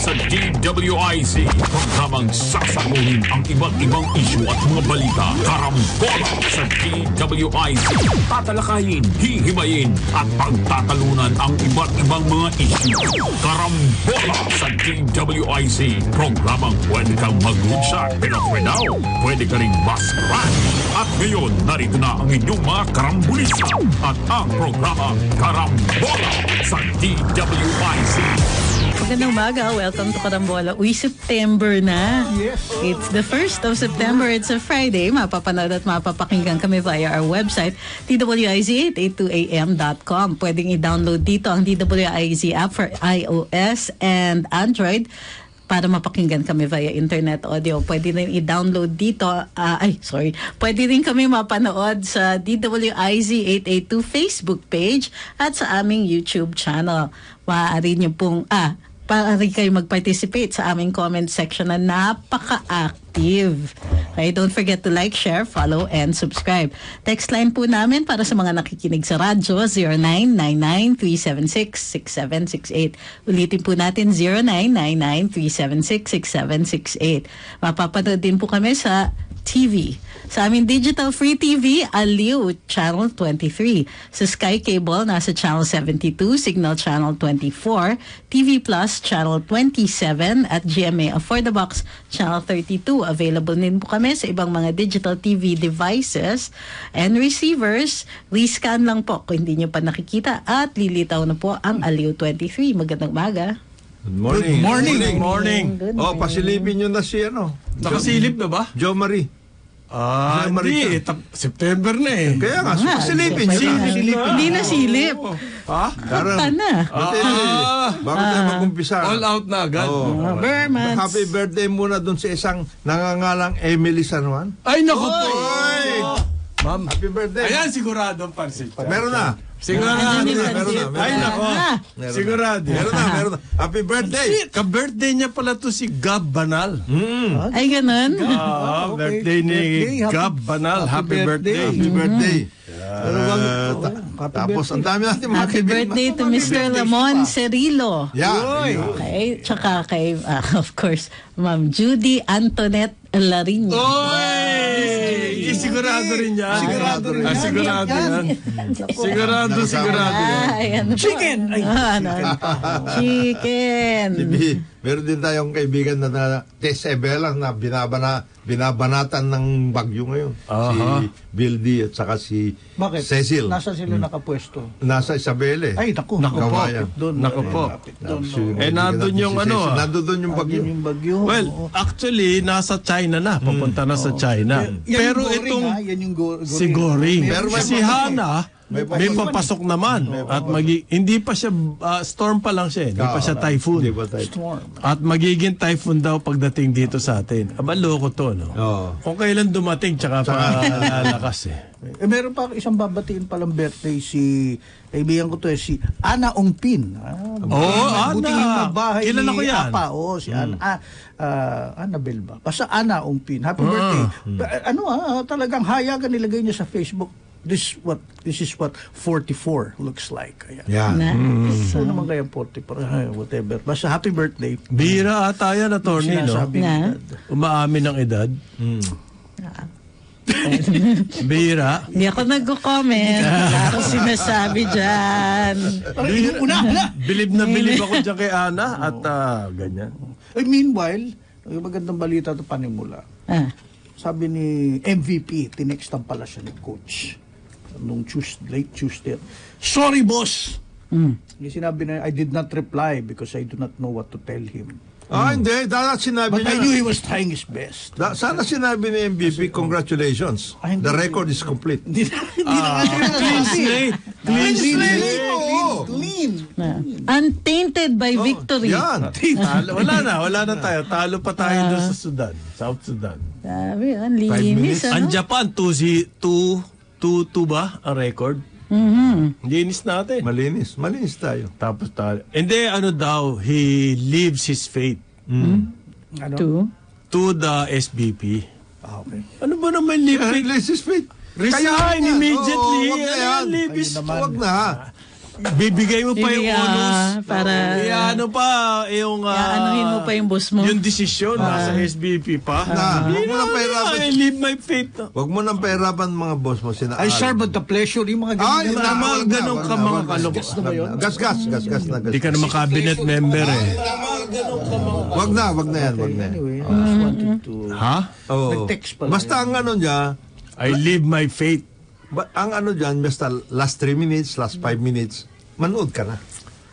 sa DWIZ. Programang sasagutin ang iba't ibang isyu at mga balita. Karambola sa DWIZ. Tatalakayin, hihimayin at pagtatalunan ang iba't ibang mga isyu. Karambola sa DWIZ. Programang pwede kang mag-lunsak, pero for now, pwede ka rin mas-crash. At ngayon, narito na ang inyong mga karambulista at ang programa Karambola sa DWIZ. Magandang umaga. Welcome to Karambola. Uy, September na. Yes. It's the 1st of September. It's a Friday. Mapapanood at mapapakinggan kami via our website, DWIZ882am.com. Pwedeng i-download dito ang DWIZ app for iOS and Android para mapakinggan kami via internet audio. Pwede rin i-download dito. Pwede rin kami mapanood sa DWIZ882 Facebook page at sa aming YouTube channel. Maaari nyo pong, maaari kayo mag-participate sa aming comment section na napaka-active. Okay, don't forget to like, share, follow, and subscribe. Text line po namin para sa mga nakikinig sa radyo, 0999-376-6768. Ulitin po natin, 0999-376-6768. Mapapanood din po kami sa TV. Sa aming digital free TV, Aliw, Channel 23. Sa Sky Cable, nasa Channel 72, Signal Channel 24, TV Plus, Channel 27, at GMA For the Box, Channel 32. Available din po kami sa ibang mga digital TV devices and receivers. Rescan lang po kung hindi nyo pa nakikita at lilitaw na po ang Aliw 23. Magandang umaga. Good morning. Good morning. Pasilipin nyo na si Nakasilip na ba? Jo Marie. Hindi. September na eh. Kaya nga, pasilipin nyo na. Hindi na silip. Ha? Punta na. Bago tayo mag-umpisa. All out na agad. Bermans. Happy birthday muna dun sa isang nangangalang Emily San Juan. Ay, naku po. Ma'am. Happy birthday. Ayan, siguradong pansit. Meron na. Sigurado. Meron na. Ay, nako. Sigurado. Meron na. Happy birthday. Ka-birthday niya pala to si Gab Banal. Ay, ganun. Birthday ni Gab Banal. Happy birthday. Happy birthday. Tapos ang dami natin mga Happy birthday to Mr. Ramon Cerilo. Yeah. Okay, tsaka kay, of course, Ma'am Judy Antoinette Larino. Oy! Sigurado rin yan. Sigurado yan. Sigurado yan. Chicken! Chicken! Meron din tayong kaibigan na Isabela na binabanatan ng bagyo ngayon. Si Bill D at saka si Cecil. Nasa sila nakapwesto? Nasa Isabela eh. Ay, naku. Naku po. Nandun yung nandun yung bagyo. Well, actually, nasa China na. Papunta na sa China. Pero itong si Goring. Si Hana, may papasok naman. At hindi pa siya, storm pa lang siya. Hindi pa siya typhoon. At magiging typhoon daw pagdating dito sa atin. Aba, loko to, no? Kung kailan dumating, tsaka pa lalakas eh. Meron pa isang babatiin palang birthday si kaibigan ko to si Ana Ongpin. Ana. Buting yung mabahay Kilala ko yan. Apa. Si Annabel ba? Basta Ana Ongpin. Happy birthday. Talagang hayagan nilagay niya sa Facebook. This is what 44 looks like. Ayan. Yeah. So naman kaya 44, whatever. Basta happy birthday. Bihira ata yan, attorney, no? Umaamin ng edad. Bihira. Hindi ako nag-comment. Wala akong sinasabi dyan. Bilib na bilib ako dyan kay Ana at ganyan. Meanwhile, yung magandang balita ito panimula. Sabi ni MVP, tinextan pala siya ni coach nung late Tuesday. Sorry, boss! Yung sinabi na, I did not reply because I do not know what to tell him. Hindi. Sinabi But I knew he was trying his best. Sana sinabi ni MVP, congratulations. The record is complete. Hindi na Clean slate. Clean. Untainted by victory. Yan. Wala na tayo. Talo pa tayo doon sa Sudan, South Sudan. Sabi, ang linis. Ang Japan, 2-2 ba ang record? Linis natin. Malinis tayo. Tapos tayo. Hindi, he leaves his fate. Ano? To the SBP. Okay. Ano ba naman leave fate? Leave his fate. Resign immediately. Wag na yan. Leave his Wag na. Bibigay mo pa yung onus. para ano pa yung... anuhin mo pa yung boss mo. Yung desisyon, nasa SBP pa. Huwag mo nang pahirapan. I live my faith. Huwag mo nang pahirapan mga boss mo. I serve at the pleasure. Yung mga ganun ka mga kalok. Gas na gas. Hindi ka naman cabinet member eh. Wag na yan. Anyway, I just wanted to... Ha? Nag-text pala. Basta ang ano dyan, I live my faith. ang ano dyan, basta last 3 minutes, last 5 minutes, manood ka na.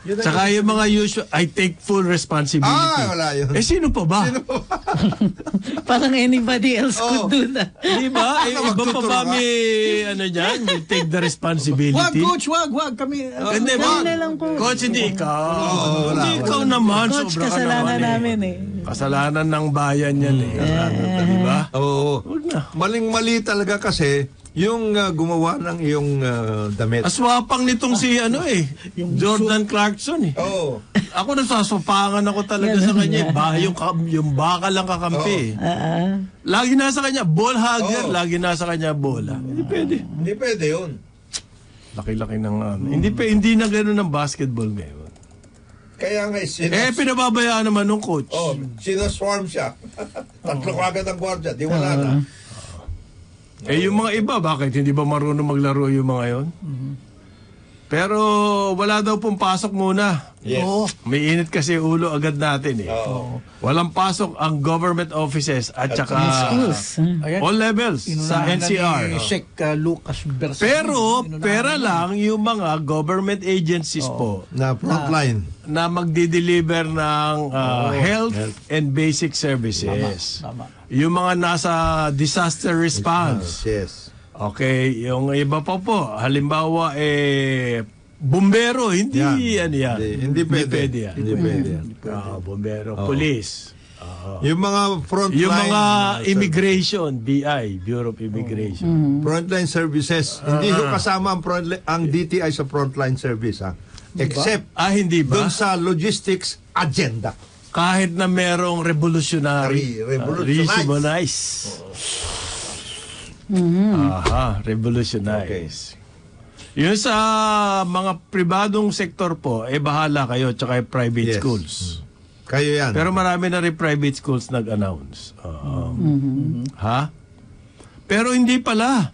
Tsaka yung mga usual, I take full responsibility. Wala yun. Sino pa ba? Parang anybody else could do that. Di ba? Iba pa ba may, dyan, may take the responsibility? Wag, coach, wag. Kami, hindi, Kami na lang po. Coach, hindi ikaw. Hindi ikaw naman. Coach, sobra ka kasalanan naman namin eh. Kasalanan ng bayan yan eh. Di ba? Oo. Maling-mali talaga kasi yung gumawa ng iyong damit. Aswapang nitong si Jordan Clarkson eh. Oo. Ako nasasupangan ako talaga sa kanya. Yung baka lang kakampi. Lagi nasa kanya, ball hugger. Lagi nasa kanya, bola. Hindi pwede yun. Laki-laki ng hindi na gano'n ng basketball ngayon. Kaya nga pinababayaan naman ng coach. sinaswarm siya. Tatlo kagad ang gwardiya. Di wala na. Yung mga iba, bakit? Hindi ba marunong maglaro yung mga yon? Pero wala daw pong pasok muna. Yes. May init kasi ulo agad natin eh. Walang pasok ang government offices at saka schools. all levels sa NCR. Sec Lucas Bersa. Pero pera lang yung mga government agencies po Na frontline. na magdi-deliver ng health and basic services. Tama. Yung mga nasa disaster response. Yes. Okay, yung iba pa po, halimbawa bumbero, hindi Yan. yan. Hindi pwede. yan. Hindi pwede yan. Bumbero, police. Yung mga frontline. Yung mga immigration, BI, Bureau of Immigration. Frontline services. Hindi yung kasama ang DTI sa frontline service. Except Hindi ba? doon sa logistics agenda. Kahit na merong revolutionary. Revolutionize. Revolutionize. Yun sa mga pribadong sektor po, bahala kayo tsaka yung private Yes. schools. Kayo yan. Pero marami na rin private schools nag-announce. Ha? Pero hindi pala.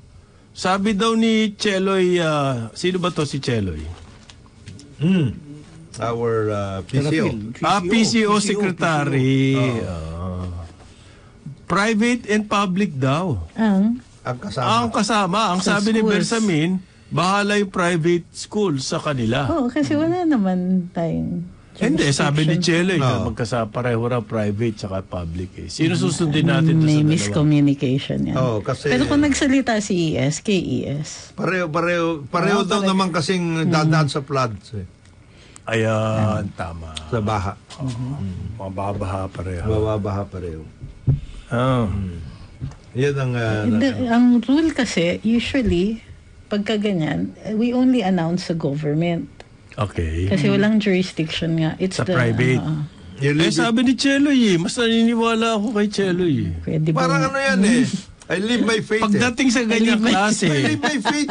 Sabi daw ni Cheloy, sino ba to si Cheloy? Our PCO. PCO Secretary. Private and public daw. Ang kasama. Ang kasama. Ang Sa sabi ni schools. Bersamin, bahala yung private school sa kanila. Kasi wala naman tayong Hindi, sabi ni Cheloy, No. pareho raw private tsaka public eh. Sino susundin natin doon sa may dalawa? miscommunication yan. Kasi Pero kung nagsalita si ES, KES. pareho daw naman kasing dadaan sa floods. Ayan, tama. Sa baha. Mababaha pareho. Bababaha pareho. Yan ang... Ang rule kasi, usually, pagka ganyan, we only announce sa government. Okay. Kasi walang jurisdiction nga. It's Sa private. Sabi ni Cheloy mas naniniwala ako kay Cheloy. Pwede ba? Parang ano yan I live my faith. Pagdating sa ganyang klase. I live my faith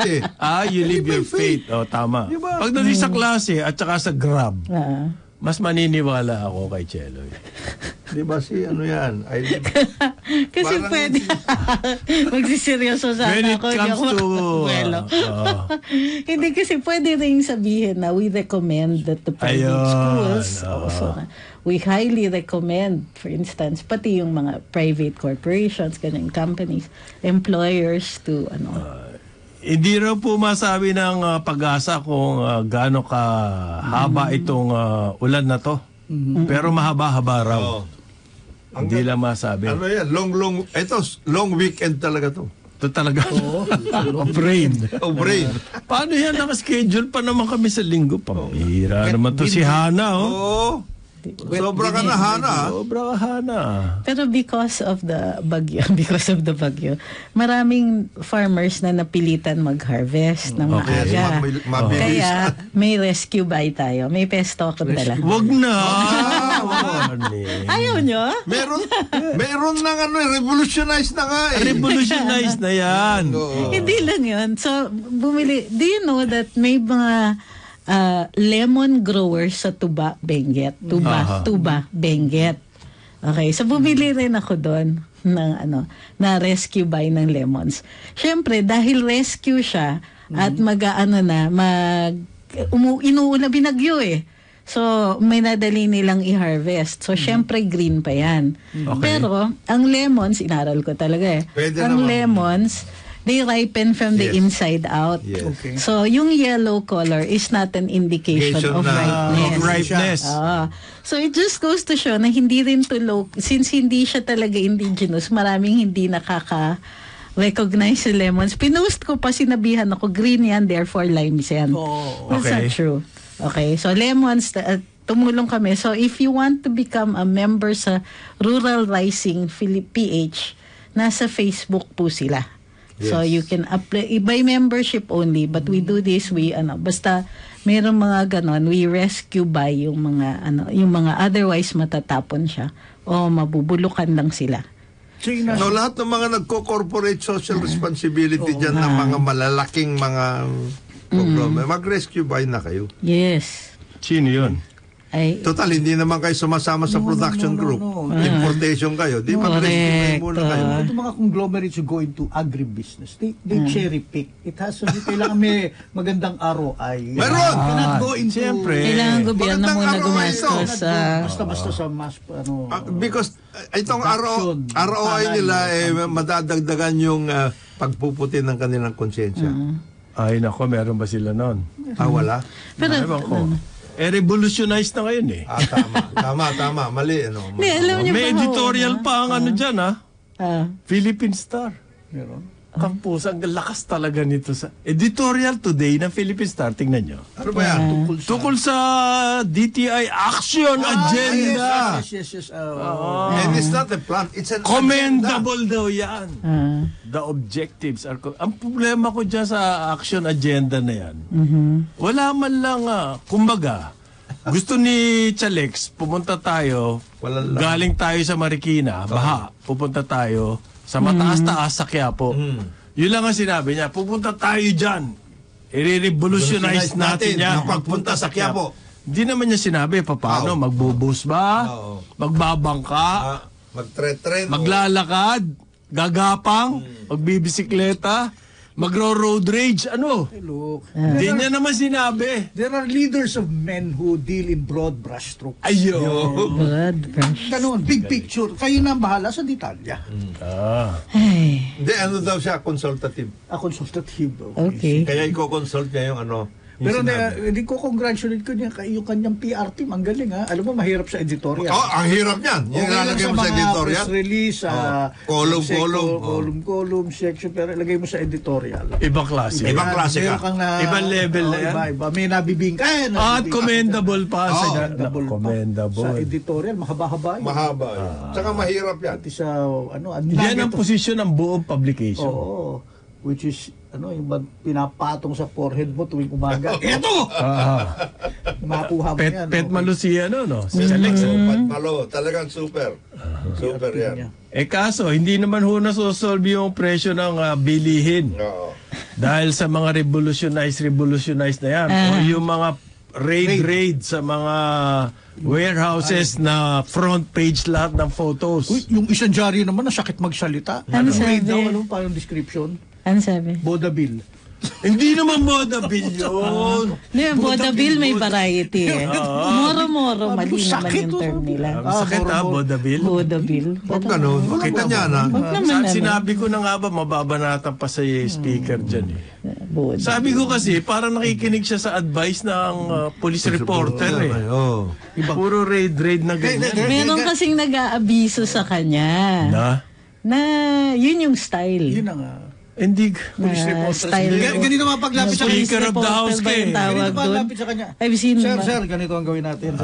You live your faith. Tama. Diba? Pagdating sa klase at saka sa Grab, Ah. mas maniniwala ako kay Cheloy. Di ba ano yan? I live... Kasi Parang pwede. Magsiseryoso sana When it ako. comes to... Hindi kasi pwede rin sabihin na we recommend that the private schools also. We highly recommend, for instance, pati yung mga private corporations, ganyan companies, employers to Hindi raw po masabi ng pag-asa kung gaano kahaba itong ulan na to. Pero mahaba-haba raw. Hindi lang masabi. Ano yan? Long weekend talaga to. Ito talaga. Brain. Brain. Paano yan? Nakaschedule pa naman kami sa linggo. Pambira naman to si Hana. Sobra ka na, Hana. Sobra ka, Hana. Pero because of the bagyo, maraming farmers na napilitan mag-harvest ng maaga. Kaya may rescue buy tayo. May pesto ako dala. Wag na. Ayaw nyo? Meron na revolutionize na nga Revolutionize na yan. Hindi lang yun. So, bumili. Do you know that may mga lemon grower sa Tuba, Benguet. Tuba, Benguet. Okay, so bumili rin ako doon ng na rescue buy ng lemons. Syempre, dahil rescue siya at binagyo eh. So, may nadali nilang i-harvest. So, syempre, green pa yan. Okay. Pero, ang lemons, inaral ko talaga eh. Pwede ang naman. lemons, they ripen from the inside out. Yes. Okay. So, yung yellow color is not an indication of ripeness. So, it just goes to show na hindi rin since hindi siya talaga indigenous, maraming hindi recognize si lemons. Pinost ko pa, sinabihan ako, green yan, therefore limes yan. That's not true. Okay, so lemons, tumulong kami. So if you want to become a member sa Rural Rising PH, nasa Facebook po sila. Yes. So you can apply by membership only, but we do this, basta mayroong mga ganon, we rescue by yung mga otherwise matatapon siya o mabubulukan lang sila. So lahat ng mga nagko-corporate social responsibility dyan ng mga malalaking mga mag-rescue buy na kayo. Yes. Sino yun? Total, hindi naman kayo sumasama sa production group. Importation kayo. Di mag-rescue buy muna kayo. Itong mga conglomerates who go into agribusiness, they cherry pick. It has to be, kailangan may magandang ROI. Meron! Cannot go into... Siyempre. Kailangan gobyerno muna gumastos. Basta-basta sa because itong ROI nila, madadagdagan yung pagpuputi ng kanilang konsensya. Ay, nako, meron ba sila nun? Wala? Pero, revolutionize na ngayon eh. Tama. Mali, May editorial pa ang dyan, Philippine Star. Meron. Kampus, ang lakas talaga nito sa editorial today ng Philippine Star. Tingnan nyo. Ano ba yan? Tukol sa DTI Action Agenda. Yes. And it's not a plan, it's an Commendable daw yan. The objectives are... Ang problema ko dyan sa action agenda na yan, wala man lang, kumbaga, gusto ni Chalex, pumunta tayo, galing tayo sa Marikina, Baha, pupunta tayo sa mataas-taas sa Quiapo. Yun lang ang sinabi niya, pupunta tayo dyan. I-revolutionize natin yan. Pagpunta sa Quiapo. Hindi naman niya sinabi, paano? Magbubus ba? Magbabangka? Magtre-tren? Maglalakad? Gagapang? Magbibisikleta? Magro-road rage? Ano? Look, Hindi niya naman sinabi. there are leaders of men who deal in broad brushstroke. Ayo. Ganun, big picture. Kayo na bahala sa detalya. Hindi, daw siya? Consultative. Consultative. Okay. Kaya i-consult niya yung Pero hindi ko congratulate ko niya yung kanyang PR team. Ang galing Alam mo, mahirap sa editorial. Ang hirap niyan. Yung lalagay mo sa editorial. Press release, column, section, pero ilagay mo sa editorial. Ibang klase. Ibang klase ka. Ibang level na yan. Iba. May nabibing ka. At commendable pa. Commendable sa editorial, mahaba-haba yun. Mahaba. Tsaka mahirap yan. Pati sa, yan ang posisyon ng buong publication. Oo. Which is, yung pinapatong sa forehead mo tuwing umaga. Eto! Makuha mo yan. Pet Malusia, no? Si Alex. Pet Malo. Talagang super. Super yan. Kaso, hindi naman nasosolve yung presyo ng bilihin. Oo. Dahil sa mga revolutionize na yan. O yung mga raid sa mga warehouses na front page lahat ng photos. Uy, yung isang dyaryo naman, nasakit magsalita. Raid daw, parang description? Ano sabi? Bodabil. Hindi naman Bodabil yun. Bodabil may variety Moro-moro, mali naman yung term nila. Sakit Bodabil? Bodabil. Huwag ganun. Makita niya na. Sinabi ko na nga ba, mababanatan pa sa speaker dyan Sabi ko kasi, parang nakikinig siya sa advice ng police reporter Puro raid na ganyan. Meron kasing nag-aabiso sa kanya. Na yun yung style. Yun ang Hindi. Police reporter. Style. Ganito mga paglapit sa kanya. Speaker of the House Ganito paglapit sa kanya. I've seen Sir, ganito ang gawin natin.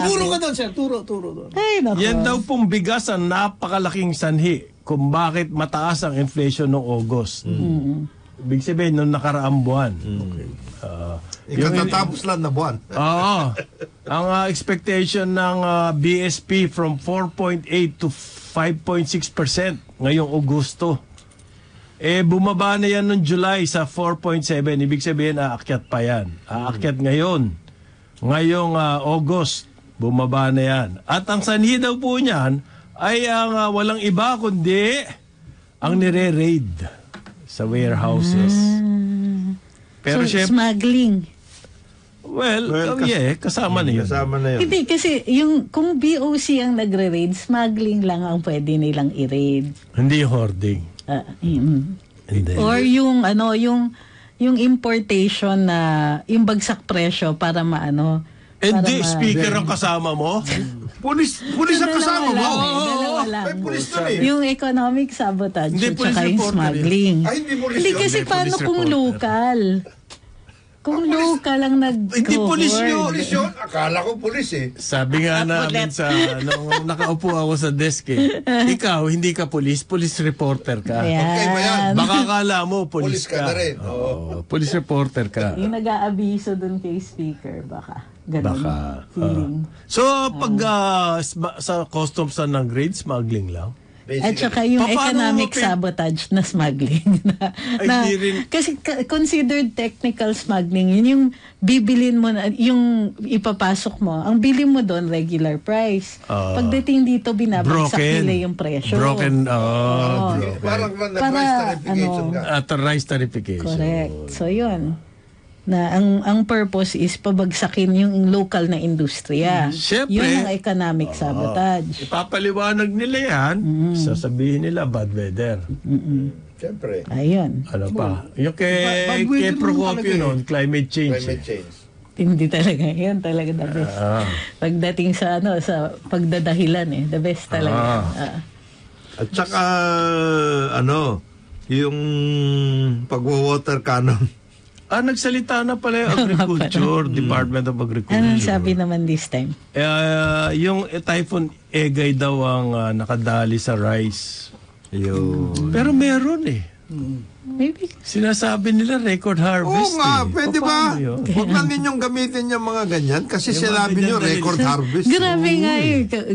Turo ka doon, sir. Turo doon. Yan daw pong bigas ang napakalaking sanhi kung bakit mataas ang inflation noong August. Ibig sabihin, noong nakaraang buwan. Ikatatapos lang na buwan. Ang expectation ng BSP from 4.8 to 5.6% ngayong Agosto. Bumaba na yan noong July sa 4.7. Ibig sabihin, aakyat pa yan. Aakyat ngayon. Ngayong August, bumaba na yan. At ang sanhi daw po niyan ay ang walang iba kundi ang nire-raid sa warehouses. Pero so, smuggling. Kasama na yun. Kasama na yun. Hindi, kasi kung BOC ang nagre-raid, smuggling lang ang pwede nilang i-raid. Hindi hoarding. Hindi. Or yung importation na yung bagsak presyo para Hindi, speaker ang kasama mo? Pulis ang kasama mo? Dalawa lang. May pulis na eh. Yung economic sabotage Hindi, at police saka yung reporter smuggling. Ay, hindi pulis Hindi yun. kasi Hindi, paano police kung reporter. local? Kung local lang Hindi pulis yun. Pulis yun? Akala ko pulis eh. Sabi nga namin nung nakaupo ako sa desk ikaw, hindi ka police reporter ka. Okay ba yan? Baka kala mo, Pulis police ka na rin. Oo, police reporter ka. Yung nag-aabiso dun kay speaker, baka. Ganun. Baka. Feeling. So, pag sa customs na ng grade, smuggling lang? At saka yung Paano economic sabotage na smuggling. Ay, di rin. Kasi considered technical smuggling, yun yung bibilin mo, yung ipapasok mo. Ang bili mo doon, regular price. Pagdating dito, binabagsak nila yung presyo. Broken. Parang nag-rise tarification ka. Rise tarification. Correct. So, yun. Na ang purpose is pabagsakin yung local na industriya. Siyempre. Yun ang economic sabotage. Ipapaliwanag nila yan, sasabihin nila bad weather. Siyempre. Ayun. Ano pa? Yung kay Bad weather Procopio talaga noon, climate change. Climate change. Hindi talaga. Yun talaga the best. Pagdating sa sa pagdadahilan the best talaga. At saka, yung pagwa-water cannon. Nagsalita na pala yung Agriculture, Department of Agriculture. Anong sabi naman this time? Yung Typhoon Egay daw ang nakadali sa rice. Pero meron Maybe. Sinasabi nila record harvest. Oo nga, pwede ba? Paano yun? Huwag lang ninyong gamitin yung mga ganyan kasi sinabi nyo record harvest. Grabe nga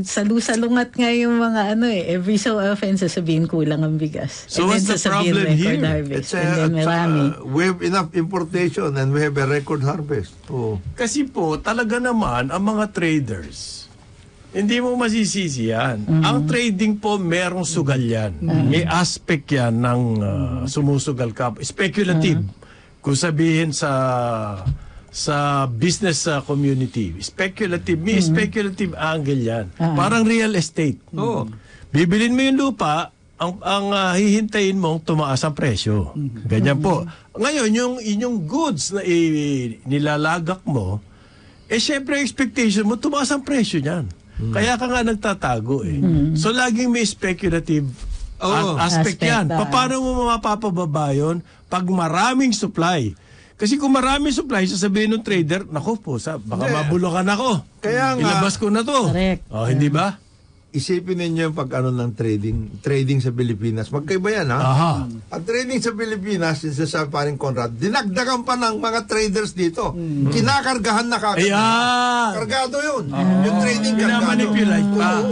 salu-salungat nga yung mga every so often sasabihin kulang ang bigas. So and what's then the sasabihin problem record here? harvest. And then marami. We have enough importation and we have a record harvest. Kasi po, talaga naman, ang mga traders, hindi mo masisisi yan. Ang trading po, merong sugal yan. May aspect yan ng sumusugal ka. Speculative. Kung sabihin sa business community, speculative. May speculative angle yan. Parang real estate. Bibilin mo yung lupa, ang hihintayin mong tumaas ang presyo. Ganyan po. Ngayon, yung inyong goods na nilalagak mo, syempre expectation mo, tumaas ang presyo niyan. Kaya ka nga nagtatago So, laging may speculative aspect yan. Paano mo mapapababa yun? Pag maraming supply. Kasi kung maraming supply, sasabihin ng trader, naku po, baka mabulukan ako. Kaya nga, ilabas ko na to. Correct. Hindi ba? Isipin ninyo yung pag ng trading sa Pilipinas. Magkaiba yan, ha? Ang trading sa Pilipinas, yung sa paring Conrad, dinagdagan pa ng mga traders dito. Kinakargahan na kagad. Kargado yun. Yung trading kargado. Minamanipulate pa.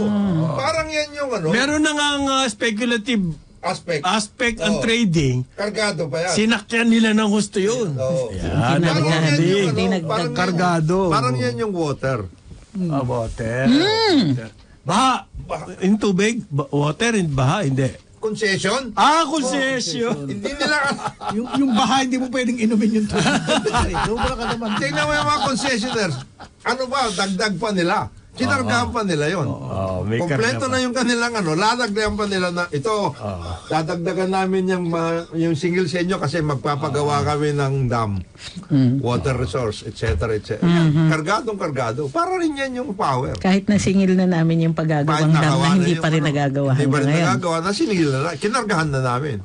Parang yan yung Meron na nga speculative aspect ang trading. Kargado pa yan. Sinakyan nila ng gusto yun. Yan. Kargado. Parang yan yung water. Water. Baha. Yung tubig, water, baha, hindi. Concession? Concession. Hindi nila... yung baha, hindi mo pwedeng inumin yung tubig. Tingnan mo yung mga concessionaires. Ano ba, dagdag pa nila. Kinargahan pa nila yun. Kompleto na yung kanilang ladagdagan pa nila na ito, dadagdagan namin yung single sa inyo kasi magpapagawa kami ng dam, water resource, etc. etc. Kargadong-kargado. Para rin yan yung power. Kahit nasingil na namin yung paggagawang dam na hindi pa rin nagagawa. Hindi pa rin nagagawa. Nasinigil na. Kinargahan na namin.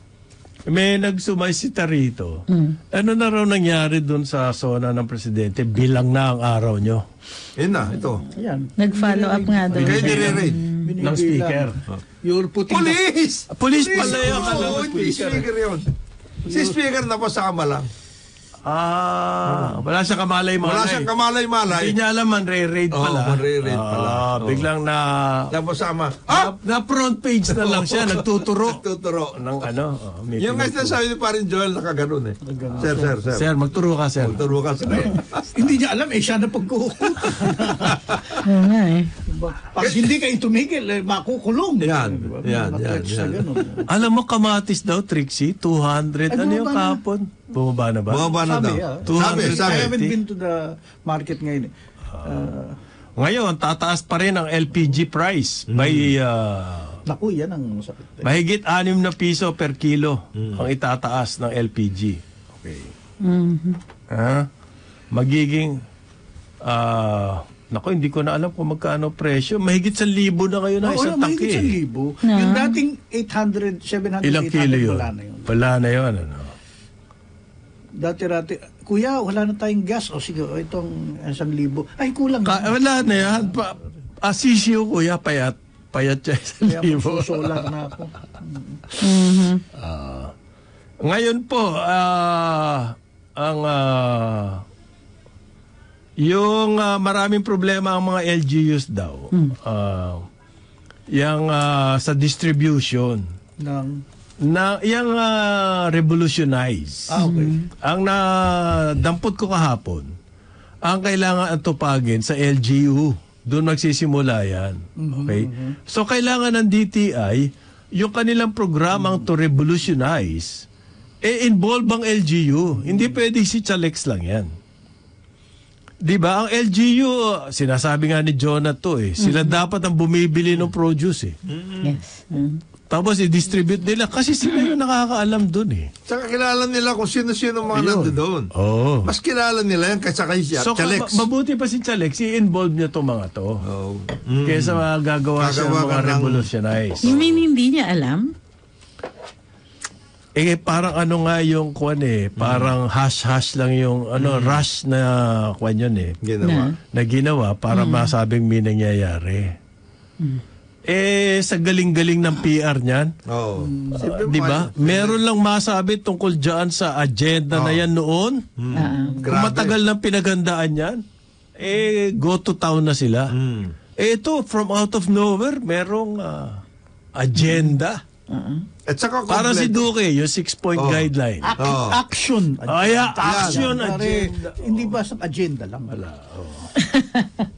May nagsumaysita rito. Ano na raw nangyari dun sa zona ng presidente? Bilang na ang araw nyo. Yun na, ito. Nag-follow up nga doon. Kaya nire-raid. Ng speaker. You're putting Police! Police pala yun. Hindi speaker yun. Si speaker na pasama lang. Wala siyang kamalay-malay. Wala siyang kamalay-malay. Hindi niya alam, man-re-raid pala. Man-re-raid pala. Biglang Tapos sama. na front page na lang siya, nagtuturo. Nagtuturo. Ng Yung nga sabi ni parin Joel, nakaganon eh. Sir. Sir, magturo ka, sir. Magturo ka, sir. Hindi niya alam, siya na pagkukutan. Oo nga eh. Pag hindi kayo tumigil, makukulong. Yan. Alam mo, kamatis daw, Trixie, 200. Ano yung kapon? Bumaba na ba? Bumaba na daw. Sabi. I haven't 250. been to the market ngayon. Ngayon, tataas pa rin ang LPG price. May Naku, yan ang sakit. mahigit 6 na piso per kilo ang itataas ng LPG. Okay. Magiging naku, hindi ko na alam kung magkano presyo. Mahigit 1,000 na kayo na isang tangke. Mahigit 1,000. Yung dating 800, 700, Ilang 800, kilo yun? wala na yun. Wala na yun. Ano? Dati-rati, kuya, wala na tayong gas. O sige, itong 1,000. Ay, kulang. Wala na yan. Asisyo, kuya, payat. Payat siya 1,000. Susulang na ako. Ngayon po, yung maraming problema ang mga LGUs daw. Yung sa distribution. Yung revolutionize. Okay. Ang dampot ko kahapon, ang kailangan atupagin sa LGU. Doon magsisimula yan. Okay? So, kailangan ng DTI, yung kanilang programang to revolutionize, involve ang LGU. Hindi pwede si Chalex lang yan. Diba? Ang LGU, sinasabi nga ni Jonah to sila dapat ang bumibili ng produce Yes. Tapos i-distribute nila kasi sila yung nakakaalam dun Saka kilala nila kung sino-sino mga nando doon. Oo. Mas kilala nila yan kaysa kay So, Chalex. mabuti pa si Chalex, i-involve niya itong mga to. Kaysa gagawa siya ng mga revolutionize. You mean hindi niya alam? Parang ano nga yung kwan parang hash-hash lang yung rush na kwan yun Ginawa. na ginawa para masabing may nangyayari. Sa galing-galing ng PR niyan, Oo. di ba? Meron lang masabi tungkol dyan sa agenda na yan noon. Kung matagal nang pinagandaan yan, go to town na sila. Ito, from out of nowhere, merong agenda. At saka Para si kompleto. Duque, yung 6-point guideline. Action. Action Pare, agenda. Hindi ba sa agenda lang? Wala.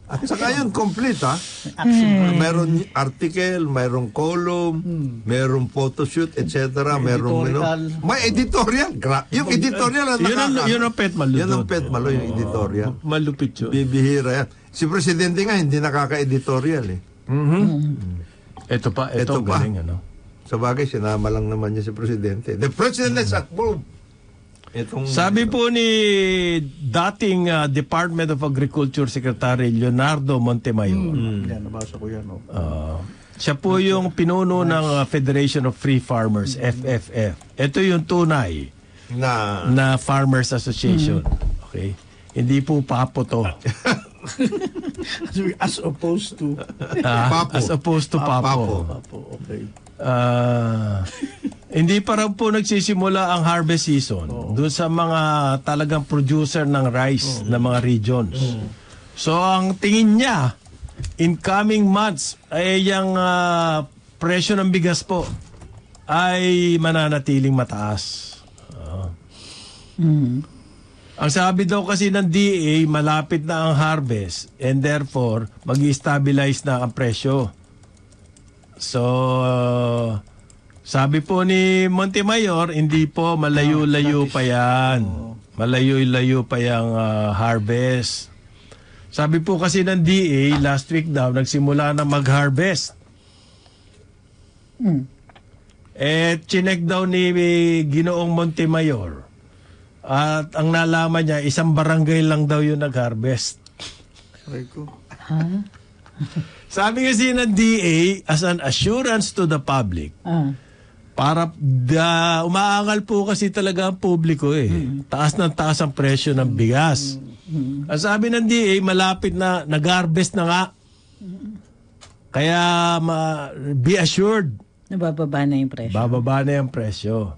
At saka yun, complete Action. Mayroon article, mayroon column, mayroon photoshoot, etc. Mayroon Editorial. may editorial. Yung editorial ang Yun ang pet malo Yun ang doon. pet malo, yung editorial. Malupit yun. Bibihira yan. Si Presidente nga, hindi nakaka-editorial Ito pa. Galing, ano? Sa bagay, sinama lang naman niya si Presidente. The President is at home. Sabi po ni dating Department of Agriculture Secretary Leonardo Montemayor. Yan, nabasa ko yan. Siya po yung pinuno ng Federation of Free Farmers, FFF. Ito yung tunay na Farmers Association. Okay? Hindi po papo to. As opposed to... Papo. As opposed to papo. Okay. Hindi pa raw po nagsisimula ang harvest season doon sa mga talagang producer ng rice na mga regions. So ang tingin niya in coming months ay yung presyo ng bigas po ay mananatiling mataas. Ang sabi daw kasi ng DA, malapit na ang harvest and therefore mag-stabilize na ang presyo. So, sabi po ni Montemayor, hindi po malayo-layo pa yan. Malayo-layo pa yung harvest. Sabi po kasi ng DA, last week daw, nagsimula na mag-harvest. Chinek daw ni Ginoong Montemayor. At ang nalaman niya, isang barangay lang daw yung nag-harvest. Sabi kasi ng DA, as an assurance to the public, para umaangal po kasi talaga ang publiko Taas ng taas ang presyo ng bigas. Ang sabi ng DA, malapit na, nag-harvest na nga. Kaya be assured. Nabababa na yung presyo. Bababa na yung presyo.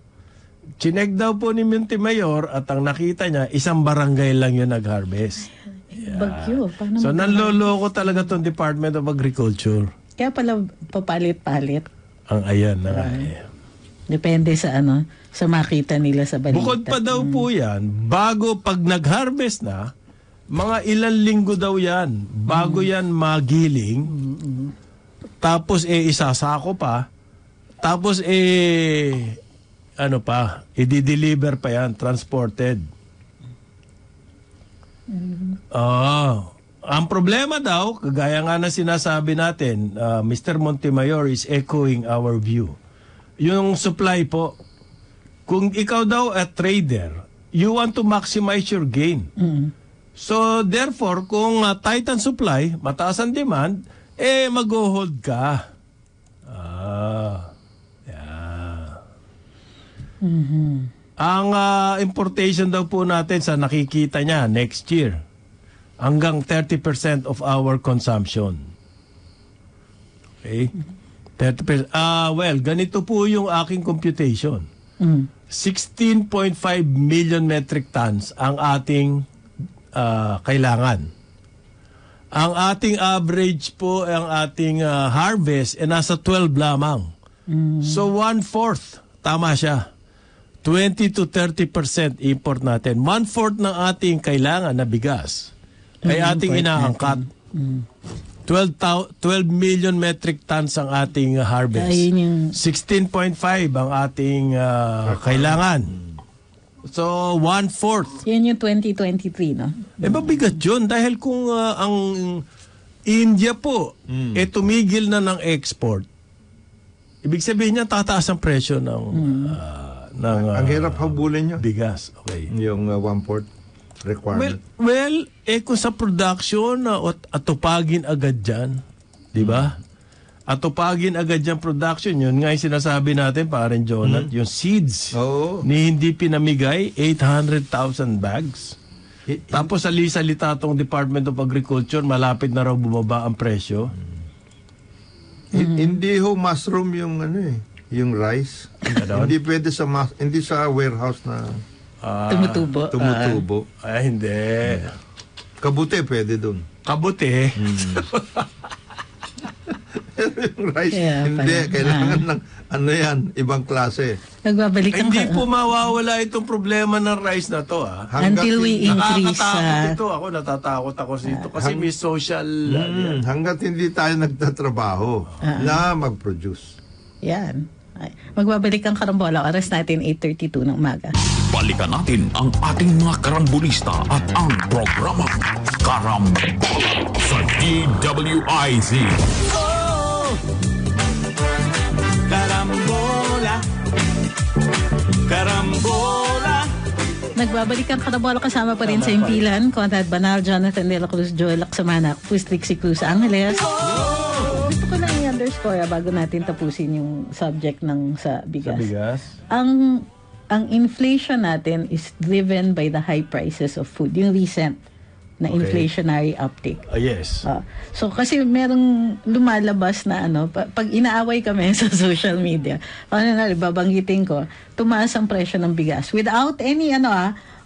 chinek daw po ni Montemayor at ang nakita niya, isang barangay lang yun nag-harvest. Bagyo. Paano So, nanloloko talaga tong Department of Agriculture. Kaya pala papalit-palit. Ang ayan na. Depende sa sa makita nila sa balita. Bukod pa daw po yan, bago pag nag-harvest na, mga ilang linggo daw yan, bago yan magiling, tapos isasako pa, tapos i-deliver pa yan, transported. Ang problema daw, kagaya nga na sinasabi natin, Mr. Montemayor is echoing our view. Yung supply po, kung ikaw daw a trader, you want to maximize your gain. So therefore, kung tight ang supply, mataas ang demand, mag-hold ka. Ang importation daw po natin sa nakikita niya next year, hanggang 30% of our consumption. Okay? 30%. Well, ganito po yung aking computation. 16.5 million metric tons ang ating kailangan. Ang ating average po, ang ating harvest, nasa 12 lamang. So 1/4, tama siya. 20 to 30% import natin. 1/4 ng ating kailangan na bigas ay ating inaangkat. 12 million metric tons ang ating harvest. 16.5 ang ating kailangan. So, 1/4. Yan yung 2023, no? Mabigat yun dahil kung ang India po, tumigil na ng export, ibig sabihin niya tataas ang presyo ng ang hirap habulin yun. Bigas. Okay. Yung 1/4 requirement. Well, kung sa production, atupagin agad dyan. Di ba? Atupagin agad dyan production. Yun nga yung sinasabi natin, parin Jonat, yung seeds ni hindi pinamigay, 800,000 bags. Tapos salita tong Department of Agriculture, malapit na raw bumaba ang presyo. Hindi mushroom yung yung rice. Hindi pwede hindi sa warehouse na tumutubo. Ay, hindi. Kabuti pwede doon. Kabuti? Yung rice, hindi. Kailangan ng ibang klase. Nagbabalik hindi po mawawala itong problema ng rice na to. Until we increase. Natatakot ako dito. Kasi may social... hanggat hindi tayo nagtatrabaho na mag-produce. Yan. Magbabalik ang karambola. Oras natin 8:32 ng umaga. Balikan natin ang ating mga karambulista at ang programa Karambola sa DWIZ. Karambola, Karambola. Nagbabalik ang karambola kasama pa rin sa impilan. Conrad Banal, Jonathan De La Cruz, Joel Lacsamana, Pustik si Cruz Angeles. Gusto ko lang i-underscore bago natin tapusin yung subject ng sa bigas. Ang inflation natin is driven by the high prices of food. Yung recent na inflationary uptick. Yes. So kasi merong lumalabas na pag inaaway kami sa social media, babanggitin ko, tumaas ang presyo ng bigas without any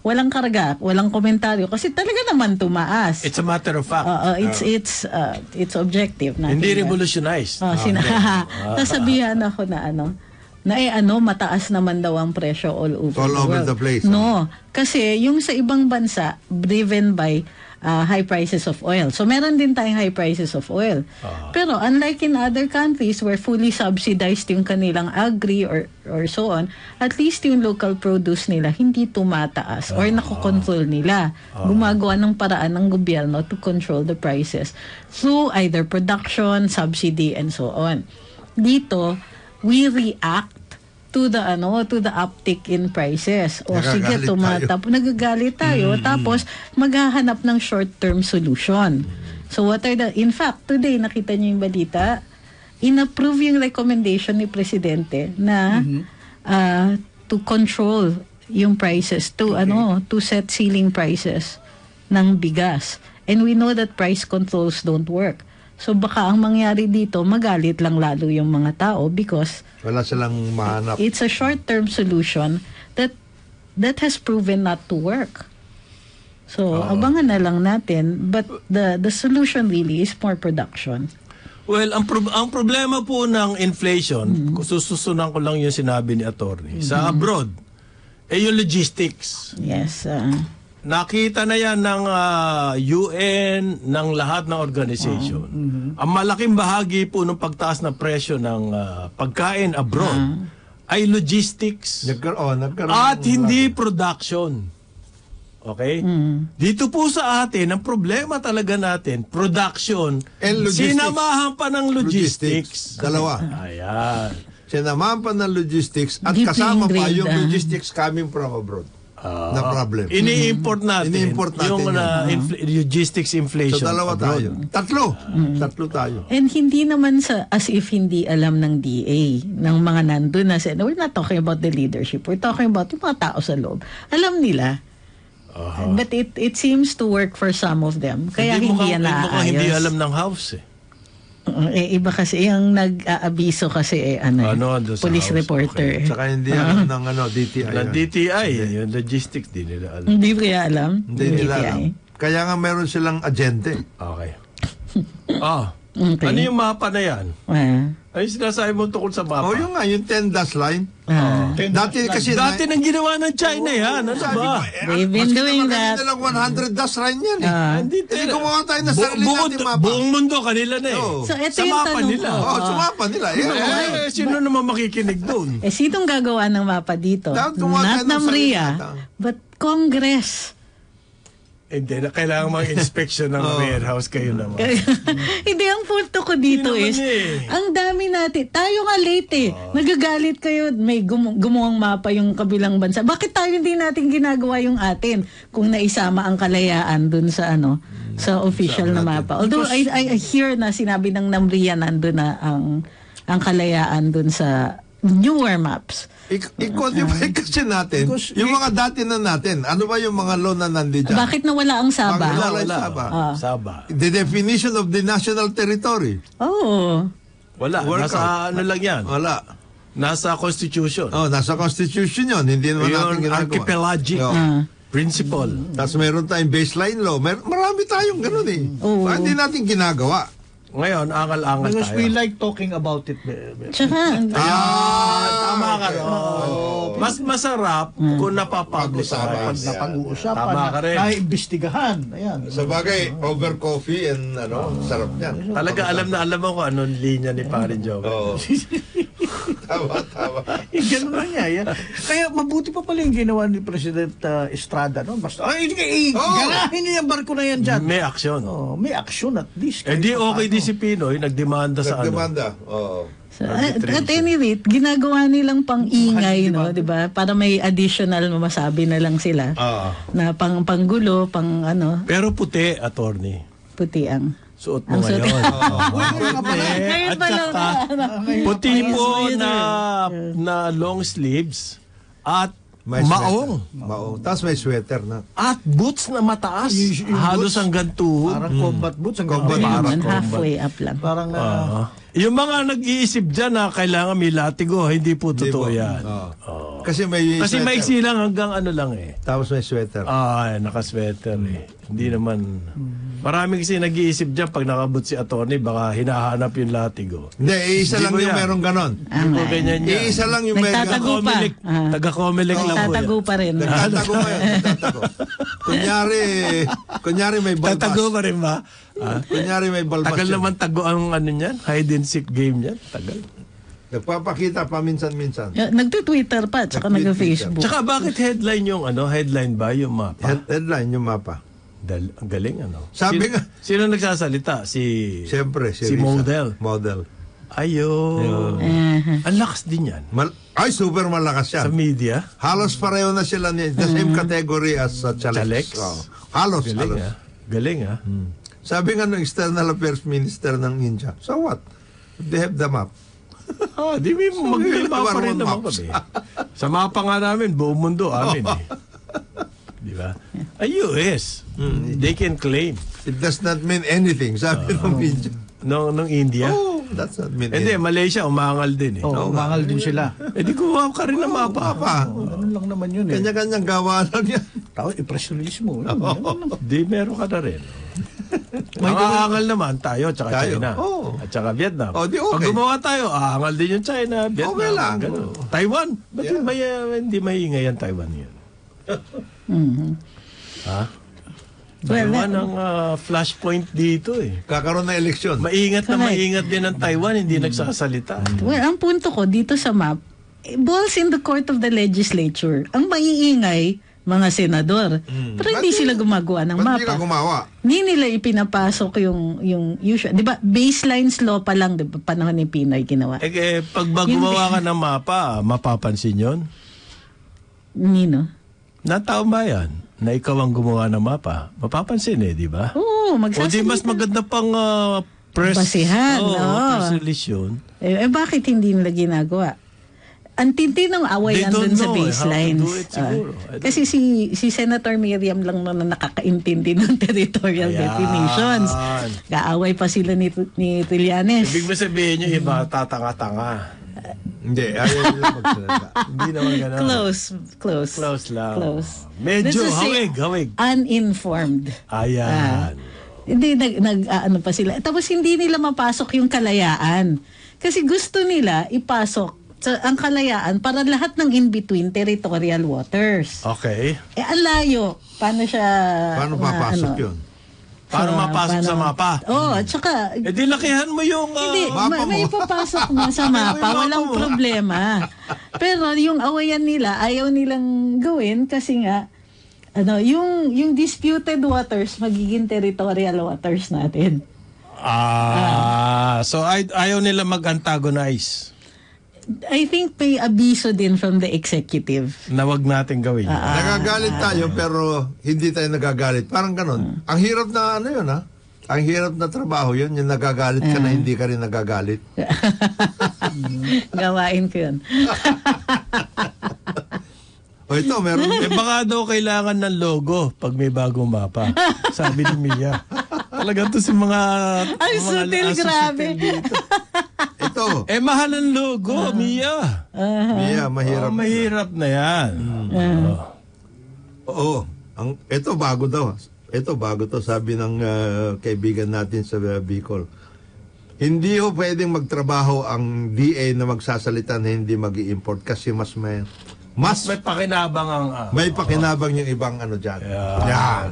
walang karga, walang komentaryo kasi talaga naman tumaas. It's a matter of fact. It's objective na. Hindi revolutionized. Sasabihan ako na mataas naman daw ang presyo all over the place. No, kasi yung sa ibang bansa driven by high prices of oil. So meron din tayong high prices of oil. Pero unlike in other countries where fully subsidized yung kanilang agri or so on, at least yung local produce nila hindi tumataas or nakokontrol nila. Gumagawa ng paraan ng gobyerno to control the prices through either production, subsidy, and so on. Dito, we react to the uptick in prices. O sige, nagagalit tayo tapos maghahanap ng short-term solution. So in fact, today nakita niyo yung balita, inapprove yung recommendation ni Presidente na to control yung prices, to set ceiling prices ng bigas. And we know that price controls don't work. So baka ang mangyari dito, magalit lang lalo yung mga tao because wala silang mahanap. It's a short-term solution that has proven not to work. So, abangan na lang natin. But the solution really is more production. Well, ang problema po ng inflation, sususunan ko lang yung sinabi ni attorney, sa abroad, yung logistics. Yes. Nakita na yan ng UN, ng lahat ng organization. Ang malaking bahagi po ng pagtaas ng presyo ng pagkain abroad ay logistics Nagkaroon at hindi production. Okay? Dito po sa atin, ang problema talaga natin, production, and logistics. sinamahan pa ng logistics. Dalawa. Ayan. Sinamahan pa ng logistics at Deeply kasama pa ingrained, yung logistics coming from abroad. Na problem. Ini-import natin, yung logistics inflation. So dalawa abroad. tayo. Tatlo tayo. And hindi naman as if hindi alam ng DA, ng mga nandun na we're not talking about the leadership. We're talking about yung mga tao sa loob. Alam nila. But it seems to work for some of them. Kaya hindi yan naaayos. Mukhang hindi alam ng house iba kasi yung nag-aabiso kasi police house, reporter. Okay. Saka hindi alam ng DTI. Ng DTI, yung logistics di nila alam. Hindi kaya alam. Hindi nila alam. Kaya nga meron silang agente. Okay. Okay. Ano yung mapa na yan? Ano yung sinasabi mo tungkol sa mapa? Yung nga, yung 10-dash line. Dati kasi... Dati nang ginawa ng China yan. Ano ba? They've been doing that. Maski naman 100-dash line yan Hindi gumawa tayo na sarili natin mapa. Buong mundo kanila na So, ito sa yung mapa tanong nila. ko. Sa mapa nila. Sino naman makikinig doon? Sinong gagawa ng mapa dito? Dapat gumawa tayo Not ng sarili NAMRIA, natin. but Congress. Hindi na kailangan mag-inspection ng warehouse kayo naman. Hindi, ang punto ko dito Hindi is, naman ang dami natin. Tayo nga late Nagagalit kayo, may gumuwang mapa yung kabilang bansa. Bakit tayo hindi natin ginagawa yung atin kung naisama ang kalayaan dun sa sa official na mapa? Although I hear na sinabi ng NAMRIA nandun na ang kalayaan dun sa newer maps. I-quantify kasi natin yung mga dati na natin. Ano ba yung mga law na nandito? Bakit nawala ang Saba? Wala. Saba. The definition of the national territory. Wala. Nasa ano lang yan? Wala. Nasa constitution. Nasa constitution yun. Hindi naman natin ginagawa. Archipelagic principle. Tapos meron tayong baseline law. Marami tayong ganun Bakit hindi natin ginagawa? Ngayon, angal-angal Because tayo. we like talking about it. Tsaka, Tama ka rin. Mas masarap kung napapublish Pag-usapan. Pag napag-uusapan, Tama ka rin. naiimbestigahan. Ayan. Sa bagay, over coffee and sarap yan. Talaga alam na alam mo kung anong linya ni Parin Joe. Oo. Tama. Ganun lang niya. Kaya mabuti pa pala yung ginawa ni President Estrada. Basta, ganahin niyo yung barko na yan dyan. May aksyon. May action at least. Di okay di si Pinoy, nagdemanda sa Nagdemanda. Oo. at any rate, ginagawa nilang pang-ingay, di ba? Para may additional masabi na lang sila. Na panggulo, Pero puti, attorney. puti ang. Suot mo ngayon. Ngayon At pa lang saka, puti po na long sleeves at May maong. Maong. Tapos may sweater na. At boots na mataas. Halos hanggang tuhod. Parang combat boots. Combat Naman, halfway up lang. Parang Yung mga nag-iisip dyan na kailangan may latigo, hindi po totoo yan. Kasi may Kasi sweater. maiksi lang hanggang ano lang Tapos may sweater. Naka-sweater Hindi naman. Marami kasi nag-iisip dyan pag nakabot si attorney, baka hinahanap yung latigo. Hindi, isa Hindi lang mo yung yan. merong ganon. Hindi po ganyan yan. Isa lang yung merong Nagtatago ganon. pa. Taga-comelec lang po Tatago yan. pa rin. Nagtatago pa yan. Nagtatago. Kunyari may balbas. Tatago pa rin ba? Kunyari may balbas. Tagal yan. naman tago ang ano niyan, hide and seek game niyan. Tagal. Nagpapakita paminsan-minsan. Nagtutwitter pa, tsaka nag-Facebook. Tsaka bakit headline yung headline ba yung mapa? Headline yung mapa. Ang galing Sabi nga. Sino nagsasalita? Siyempre, si Risa. Model. Model. Ayun. Ang lakas din yan. Ay, super malakas Sa yan. media. Halos pareho na sila the same category as Chalex. Chalex? Halos. Galing Galing Sabi nga ng External Affairs Minister ng India, so what? They have the map. Di may mapa rin naman maps. kami. Sa mapa nga namin, buong mundo amin Di ba? US. They can claim. It does not mean anything, sabi ng India. Nung India. That's admit. Hindi, Malaysia, umangal din eh. Umangal din sila. Di gumawa ka rin ng mapa. Ganun lang naman yun eh. Kanya-kanyang gawa lang yan. Tao, i-press release mo. Di meron ka na rin. Ang aangal naman tayo, tsaka China. At tsaka Vietnam. Di okay. Pag gumawa tayo, aangal din yung China, Vietnam. Okay lang. Taiwan. Ba't hindi maingay ang Taiwan yun? Ha? Taiwan ang flashpoint dito eh. Kakaroon na eleksyon. Maingat din ang Taiwan, hindi nagsasalita. Well, ang punto ko dito sa map, balls in the court of the legislature. Ang maiingay, mga senador. Pero hindi sila gumagawa ng mapa. Hindi ka gumawa? Hindi nila ipinapasok yung usual. Di ba, baselines law pa lang, di ba, panahon ni Pinoy ginawa. Pag gumawa ka ng mapa, mapapansin yun? Nino? Na taong bayan, na ikaw ang gumawa ng mapa, mapapansin di ba? Oo, magsasalita. O di mas maganda pang press release yun. Bakit hindi nila ginagawa? Ang tinti ng away nandun sa baselines. Kasi si Senator Miriam lang na nakakaintindi ng territorial definitions. Kaaway pa sila ni Trillanes. Ibig mo sabihin nyo, iba tatanga-tanga. Hindi, ayaw nila magsalita. Hindi naman gano'n. Close lang. Close. Medyo hawig. Uninformed. Ayan. Hindi, ano pa sila. Tapos hindi nila mapasok yung kalayaan. Kasi gusto nila ipasok ang kalayaan para lahat ng in-between territorial waters. Okay. Ang layo. Paano papasok yun? Paano mapasok sa mapa? At saka... di lakihan mo yung hindi, may papasok mo sa mapa. Walang problema. Pero yung awayan nila, ayaw nilang gawin kasi nga, yung disputed waters, magiging territorial waters natin. So ayaw nila mag-antagonize. I think may abiso din from the executive. Na wag natin gawin. Nagagalit tayo pero hindi tayo nagagalit. Parang ganun. Ang hirap na yun Ang hirap na trabaho yun. Yung nagagalit ka na hindi ka rin nagagalit. Gawain ko yun. Ito, meron. Baka daw kailangan ng logo pag may bagong mapa. Sabi ni Mia. Talaga to si mga... Ang sutil, grabe. Ito. Mahal ang logo, Mia. Mia, mahirap. Mahirap na yan. Ito bago daw. Ito bago to, sabi ng kaibigan natin sa Bicol. Hindi pwedeng magtrabaho ang DA na magsasalita na hindi mag-i-import kasi mas may pakinabang ang... may pakinabang yung ibang dyan. Yan.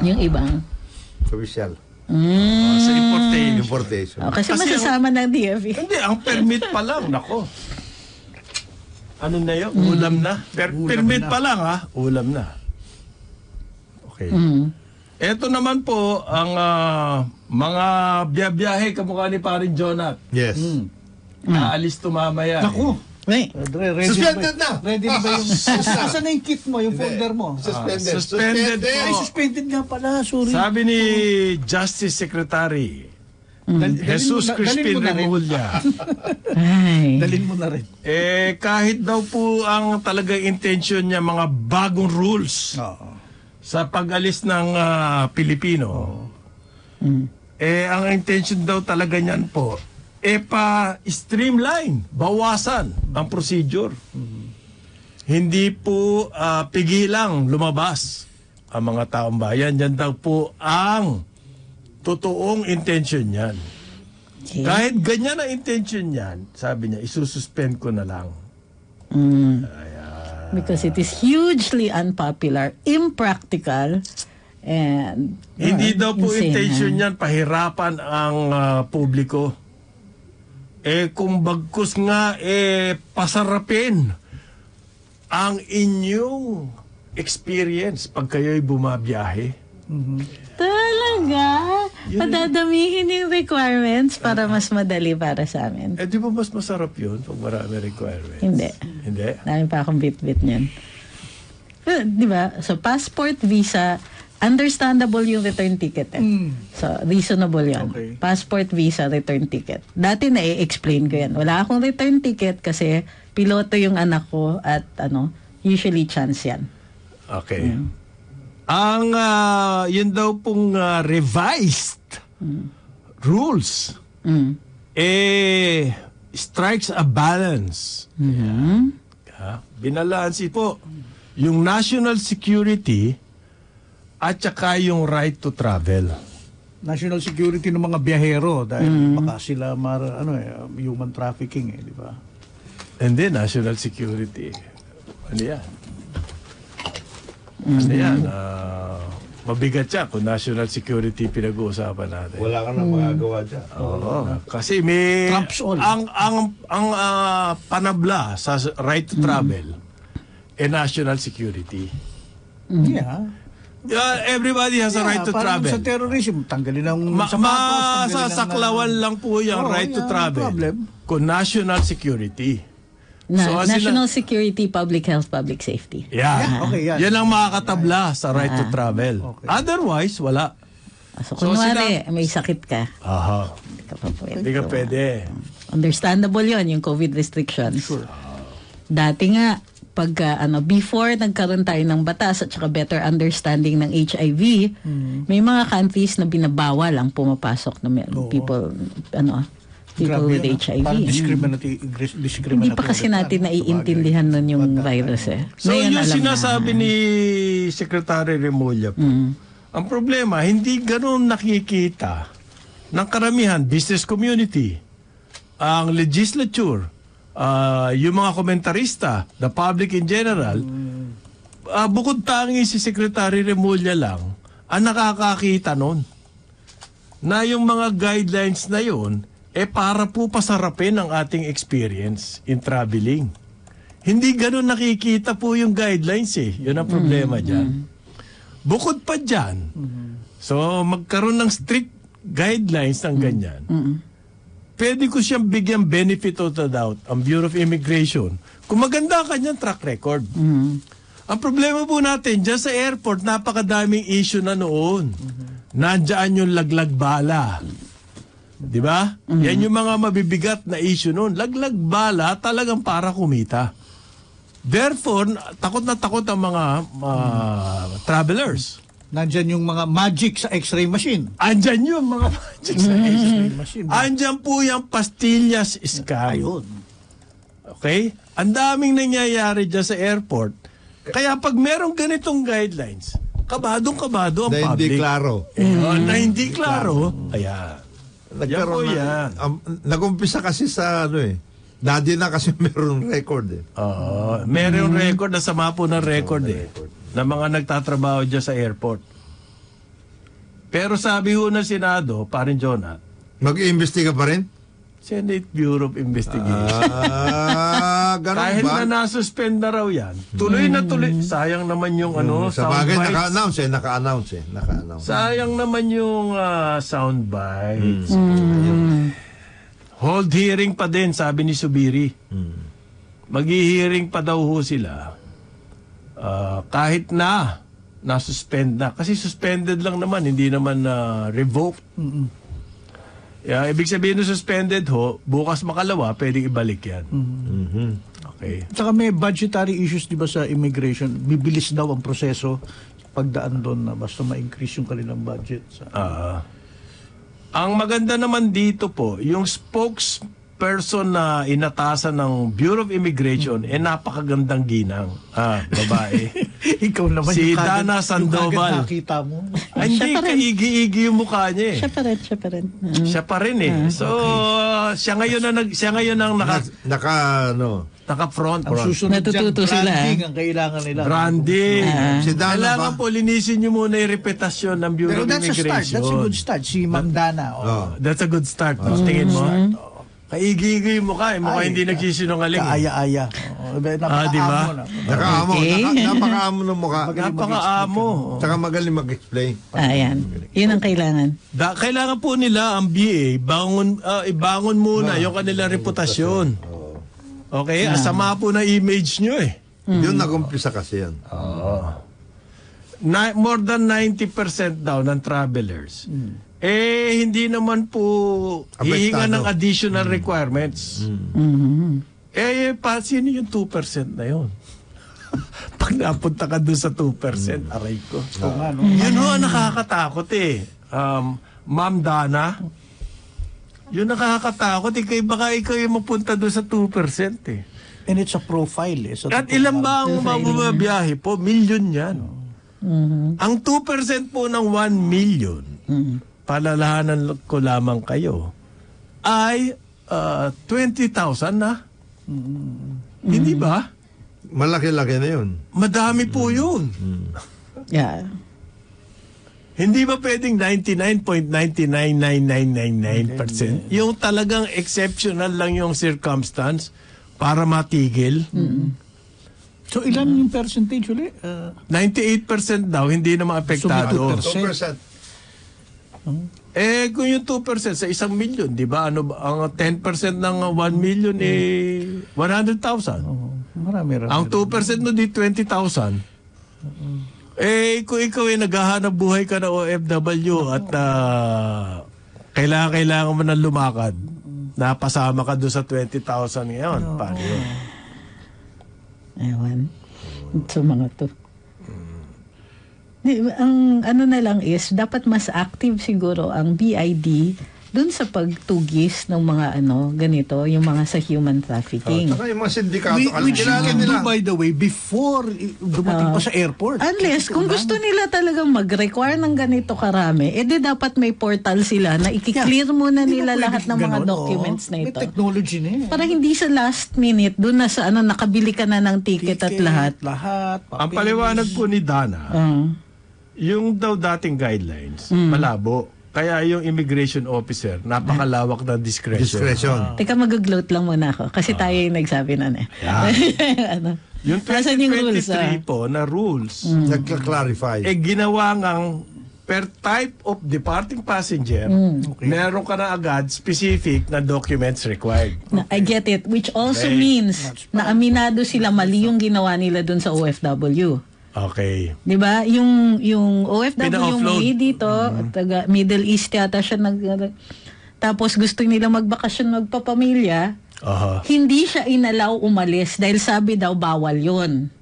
Yung ibang? Official. Sa importation. Kasi masasama ng DFE. Hindi, ang permit pa lang, nako. Ano na yun? Ulam na. Permit pa lang, ulam na. Okay. Ito naman po, ang mga biyahe kamukha ni Parin Jonat. Yes. Aalis to mamaya. Naku! Suspended na! Ready na ba yung... Asan na yung kit mo, yung folder mo? Suspended. Suspended nga pala, sorry. Sabi ni Justice Secretary Jesus Crispin Remulla. Dalhin mo na rin. Kahit daw po ang talagang intention niya mga bagong rules sa pag-alis ng Pilipino. Ang intention daw talaga niyan po pa-streamline, bawasan ang procedure. Hindi po pigilang lumabas ang mga taong bayan. Yan daw po ang totoong intention niyan. Okay. Kahit ganyan ang intention niyan, sabi niya, isususpend ko na lang. Because it is hugely unpopular, impractical, and... Hindi daw po intention niyan pahirapan ang publiko. Kung bagkus nga, pasarapin ang inyong experience pag kayo'y bumabiyahe. Talaga? Padadamihin yung requirements para mas madali para sa amin. Di ba mas masarap yun pag marami requirements? Hindi. Dami pa akong bit-bit niyan. Di ba? So, passport, visa, understandable yung return ticket. So, reasonable yan. Okay. Passport, visa, return ticket. Dati na-explain ko yan. Wala akong return ticket kasi piloto yung anak ko at usually chance yan. Okay. Ang yun daw pong revised rules strikes a balance. Binalansi po yung national security at saka yung right to travel. National security ng mga biyahero dahil baka sila human trafficking di ba? And then national security. Ano yan? Ano yan? Mabigat siya kung national security pinag-uusapan natin. Wala ka nang magagawa dyan. Kasi may Trumps all. ang panabla sa right to travel national security. Everybody has a right to parang travel. sa terrorism, tanggalin ang sapatos, Masasaklawan lang po yung right to travel kung national security. National security, public health, public safety. Okay, Yan ang makakatabla sa right to travel. Okay. Otherwise, wala. So, kunwari, may sakit ka. Aha. Hindi ka pa pwede. Hindi ka pwede. Understandable yon yung COVID restrictions. Sure. Dati nga, before nagkaroon tayo ng batas at saka better understanding ng HIV, may mga countries na binabawal ang pumapasok na people with HIV. Parang discriminatory. Hindi pa kasi natin naiintindihan nun yung virus So ngayon, yung alam sinasabi ni Secretary Remulla po, ang problema, hindi ganun nakikita ng karamihan, business community, ang legislature, yung mga komentarista, the public in general, bukod tangi si Secretary Remulla lang ang nakakakita nun na yung mga guidelines na yun para po pasarapin ang ating experience in traveling. Hindi ganun nakikita po yung guidelines Yun ang problema dyan. Bukod pa dyan, so magkaroon ng strict guidelines ng ganyan. Pwede ko siyang bigyan benefit of the doubt ang Bureau of Immigration kung maganda kanyang track record. Ang problema po natin, dyan sa airport, napakadaming issue na noon. Nandiyan yung laglag bala. Di ba? Yan yung mga mabibigat na issue noon. Laglag bala talagang para kumita. Therefore, takot na takot ang mga travelers. Nandyan yung mga magic sa x-ray machine. Andyan yung mga magic sa X-ray machine. Andyan po yung pastillas scam. Ayun. Okay? Ang daming nangyayari dyan sa airport. Kaya pag merong ganitong guidelines, kabadong-kabado ang Na public. hindi klaro. Na hindi klaro. Ayan. Nagkaroon yan. Nag-umpisa kasi sa dati na kasi meron record Meron record na sama po ng record na mga nagtatrabaho dyan sa airport. Pero sabi ho ng Senado, parin Jonat, mag-iimbestiga pa rin? Senate Bureau of Investigation. Ganun Kahit ba? na nasuspend na raw yan, tuloy na tuloy. Sayang naman yung Sa bagay, naka-announce. Sayang naman yung sound bites. Hold hearing pa din, sabi ni Subiri. Mag-hearing pa daw ho sila. Kahit na nasuspend na. Kasi suspended lang naman, hindi naman revoked. Ibig sabihin na suspended bukas makalawa, pwedeng ibalik yan. Okay. Saka may budgetary issues, di ba, sa immigration. Bibilis daw ang proseso pagdaan doon na basta ma-increase yung kanilang budget. Ang maganda naman dito po, yung spokesperson na inatasan ng Bureau of Immigration, napakagandang ginang. Babae. Ikaw naman Si yung Dana Sandoval. Yung nakita mo. Hindi, kaigi-igi yung mukha niya Siya pa rin. Siya pa rin So, siya ngayon ang naka-front. Ang susunod Natututo dyan, sila, branding ang kailangan nila. Branding. Si Dana Kailangan ba? po, linisin nyo muna yung reputasyon ng Bureau Pero of that's a start. Immigration. That's a good start. Si Ma'am Dana. That's a good start. Tingin mo? Kaigi-igi yung mukha. Mukha hindi nagsisinungaling. Kaaya-aya. Diba? Napakaamo ng mukha. Napaka-amo. Tsaka magaling mag-explain. Ayan. Yun ang kailangan. Kailangan po nila ang BA, ibangon muna yung kanilang reputasyon. Okay? Asama po na image nyo Yun nag-umpisa kasi yan. More than 90% daw ng travelers. Hindi naman po hihinga ng additional requirements. Sino yung 2% na yun? Pag napunta ka doon sa 2%, aray ko. Yun ho, nakakatakot Ma'am Dana, Yun nakakatakot. Baka ikaw yung mapunta doon sa 2% eh. And it's a profile eh. So, At ilan ba ang mabubiyahe po? Million yan. Ang 2% po ng 1 million, palalahanan ko lamang kayo, ay 20,000 na. Hindi ba? Malaki-laki na yun. Madami po yun. Yeah. Hindi ba pwedeng 99.999999%? Yung talagang exceptional lang yung circumstance para matigil. So ilan yung percentage ulit? 98% daw, hindi na maapektado. 2%. Kung yung 2% sa 1 million, di ba? Ang 10% ng 1 million 100,000. Marami. Ang 2% no di 20,000. Kung ikaw ay naghahanap buhay ka na OFW at kailangan mo nang lumakad, napasama ka doon sa 20,000 ngayon. Paano yun? Ewan. Sa mga to. Ang ano na lang is, dapat mas active siguro ang BID dun sa pagtugis ng mga ganito, yung mga sa human trafficking. Saka yung mga sindikato, Which you kilala can do, nila. by the way, before dumating pa sa airport. Unless, kung gusto nila talagang mag-require ng ganito karami, edi dapat may portal sila na i-clear muna nila lahat ng mga documents na ito. May technology na eh. Para hindi sa last minute, dun na sa nakabili ka na ng ticket at lahat. Ang paliwanag po ni Dana, yung daw dating guidelines, malabo. Kaya yung immigration officer, napakalawak na discretion. Teka, mag-gloat lang muna ako. Kasi tayo yung nagsabi na Yung Nasaan yung rules, 2023 po na rules, Nagka-clarify. ginawa ngang per type of departing passenger, meron ka na agad specific na documents required. I get it. Which also means na aminado sila mali yung ginawa nila dun sa OFW. Okay. 'Di ba? Yung OFW Pina-offload. yung dito, taga Middle East yata siya tapos gusto nila magbakasyon, magpapamilya, hindi siya inalaw umalis dahil sabi daw bawal 'yon.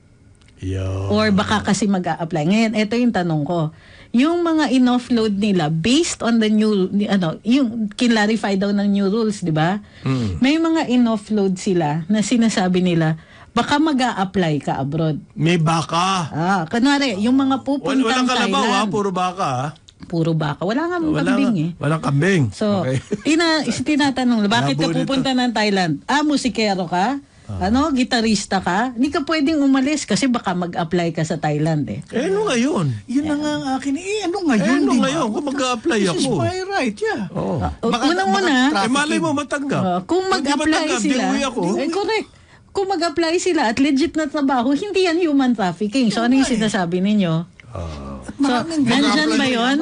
Or baka kasi mag-a-apply. Ngayon, ito yung tanong ko. Yung mga in-offload nila based on the new yung kinlarify daw ng new rules, 'di ba? May mga in-offload sila na sinasabi nila baka mag-a-apply ka abroad. May baka. Kunwari, yung mga pupuntang Walang kalabaw Thailand. puro baka. Puro baka. Wala nga kambing eh. Walang kambing. So, okay. tinatanong, bakit ka Labo pupunta ng Thailand? Musikero ka? Gitarista ka? Hindi ka pwedeng umalis kasi baka mag-apply ka sa Thailand eh. Ano ngayon? Yun na nga ang akin. Ano ngayon? Ano di ba? ngayon? Kung mag-a-apply This ako. is my right, yeah. Unang-una, Malay mo matanggap. kung mag-apply sila, correct. Kung mag-apply sila at legit na trabaho, hindi yan human trafficking. So, ano yung sinasabi ninyo? So, nandyan ba yun?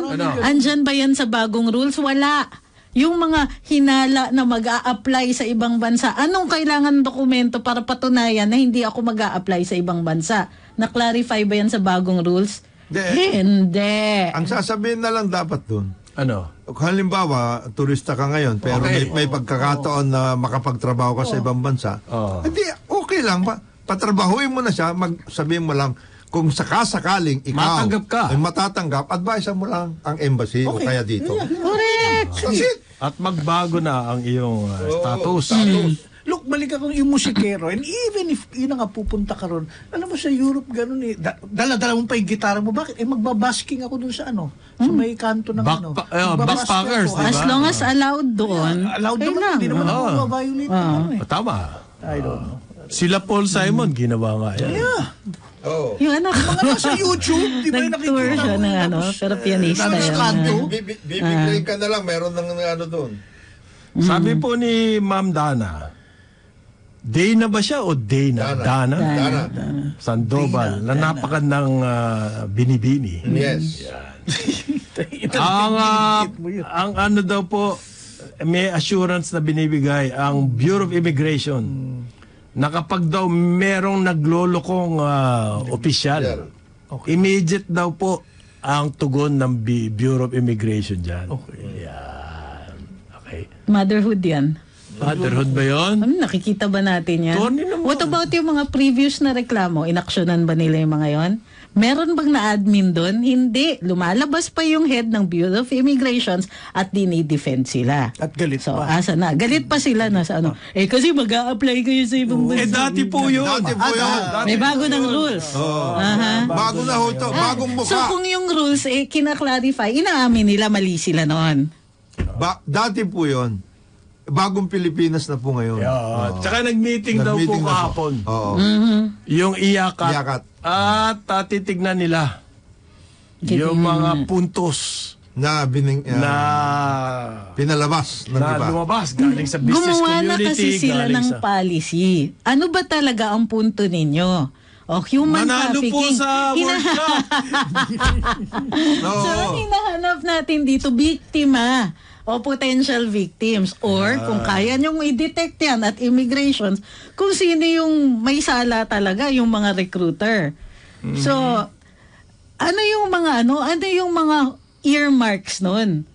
Andyan ba yan sa bagong rules? Wala. Yung mga hinala na mag-a-apply sa ibang bansa, anong kailangan dokumento para patunayan na hindi ako mag-a-apply sa ibang bansa? Na-clarify ba yan sa bagong rules? Hindi. Ang sasabihin na lang dapat dun, kung halimbawa, turista ka ngayon, pero may pagkakataon na makapagtrabaho ka sa ibang bansa, hindi, okay lang. Patrabahuin mo na siya, sabihin mo lang, kung sakasakaling ikaw ay matatanggap, advise mo lang ang embassy o kaya dito. Correct. That's it. At magbago na ang iyong status. Look, balik ako yung musikero. And even if yun nga pupunta ka ron, alam mo sa Europe ganun eh. Dala-dala mo pa yung gitara mo. Bakit? Magbabasking ako dun sa sa may kanto ng backpackers, di ba? As long as allowed doon. Allowed naman. Hindi naman ako mababiolate naman eh. Tama. I don't know. Sila Paul Simon, ginawa nga yan. Yeah. Yung anak Mga nasa YouTube, di ba yung nag-tour nakikita siya mo? ng pero pianista Sa yan. kanto. Bibigay ka na lang, meron ng doon. Sabi po ni Ma'am Dana, Dana ba siya o Dana? Dana. Sandoval, na napakandang binibini. Yes. Ang ano daw po, may assurance na binibigay ang Bureau of Immigration na kapag daw merong naglolokong opisyal, immediate daw po ang tugon ng Bureau of Immigration dyan. Yan. Okay. Motherhood yan. Motherhood ba yun? Nakikita ba natin yan? What about yung mga previous na reklamo? Inaksyonan ba nila yung mga yon? Meron bang na-admin doon? Hindi. Lumalabas pa yung head ng Bureau of Immigrations at dinidefend sila. At galit So, pa. asa na? Galit pa sila na sa ano. Kasi mag-a-apply kayo sa ibang bansa. Dati po yun. Dati po yun. May bago ng rules. Aha. Bago na ho ito. Bagong So mukha. kung yung rules kinaklarify, inaamin nila mali sila noon. Dati po yun. Bagong Pilipinas na po ngayon. Tsaka nag-meeting daw po Nag-meeting na po. kahapon. Oo. Yung iyakat. Iyakat. At titignan nila yung mga puntos Na pinalabas ng na iba. lumabas galing sa business Gumawa na community. kasi sila galing ng sa... policy. Ano ba talaga ang punto ninyo? O human Manalo trafficking. po sa World Cup. Oo. So, ang hinahanap natin dito, biktima o potential victims. Or, kung kaya nyong i-detect yan at immigrations, kung sino yung may sala talaga, yung mga recruiter. So, ano yung mga earmarks nun?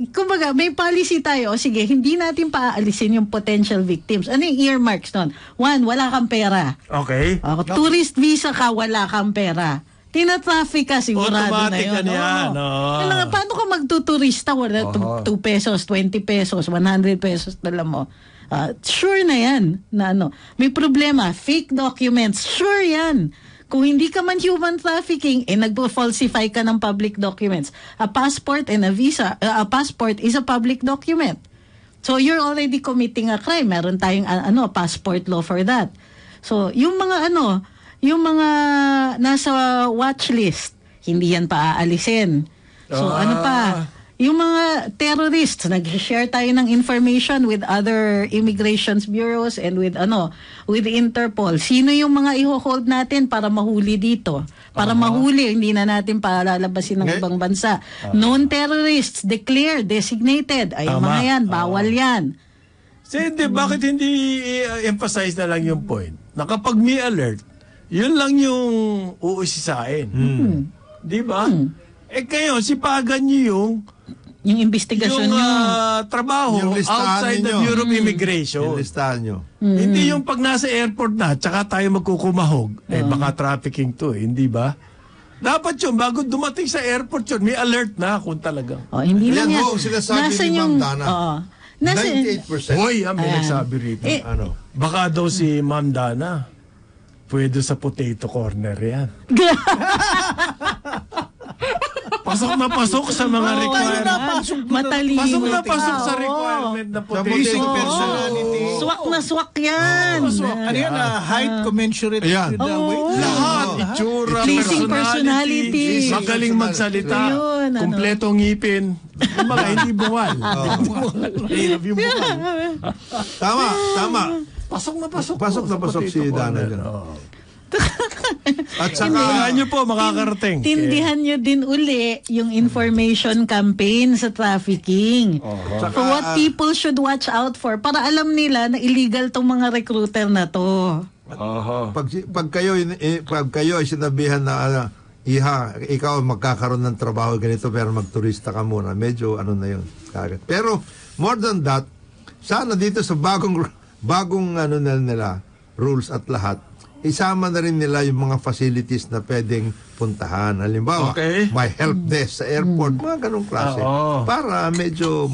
Kumbaga, may policy tayo. O sige, hindi natin paaalisin yung potential victims. Ano yung earmarks nun? One, wala kang pera. Okay. Tourist visa ka, wala kang pera. Tina-traffic ka, sigurado Automatic na yun. na yan, Oo. Kailangan, paano ka magtuturista? Wala, 2 pesos, 20 pesos, 100 pesos, dala mo. Sure na yan. Na may problema, fake documents, sure yan. Kung hindi ka man human trafficking, nagpo-falsify ka ng public documents. A passport and a visa, a passport is a public document. So you're already committing a crime. Meron tayong passport law for that. So yung mga nasa watch list, hindi yan pa aalisin. So ano pa? Yung mga terrorists, nag-share tayo ng information with other immigrations bureaus and with Interpol. Sino yung mga i-hold natin para mahuli dito? Para mahuli, hindi na natin palalabasin ng ibang bansa. Known terrorists, declared, designated. Ay, Tama. mga yan, bawal yan. Bakit hindi emphasize na lang yung point? Na kapag may alert, yun lang yung uusisain. Di ba? Kayo, sipagan nyo Yung investigasyon yung nyo. trabaho Yung listahan outside the ninyo. Bureau of Immigration. Yung listahan nyo. Hindi yung pag nasa airport na, tsaka tayo magkukumahog. Baka trafficking to, hindi ba? Dapat yun, bago dumating sa airport yun, may alert na kung talagang. Hindi lang Yan yan. ho, sinasabi ni Ma'am Dana. 98%. Hoy, may nagsabi rito. Baka daw si Ma'am Dana, pwede sa potato corner yan. Pasok na pasok sa mga requirement. Matalino. Pasok na pasok sa requirement na potato Basic corner. personality. Swak na swak yan. Ano yan? Height commensurate Ayan. with the weight. Lahat, itsura, Pleasing personality, personality. magaling magsalita, Yun, kumpletong ngipin. Kumbaga, hindi bungal. Hirap yung bungal. Tama. Pasok na pasok. Pasok na pasok si Dana dyan. At Kailangan saka, nyo po makakarating. Tindihan nyo din uli yung information campaign sa trafficking. For what people should watch out for para alam nila na illegal tong mga recruiter na to. pag kayo ay sinabihan na iha, ikaw magkakaroon ng trabaho ganito pero magturista ka muna. Medyo na yun. Pero more than that, sana dito sa bagong nila, rules at lahat, isama na rin nila yung mga facilities na pwedeng puntahan. Halimbawa, may help desk sa airport, mga ganong klase. Para medyo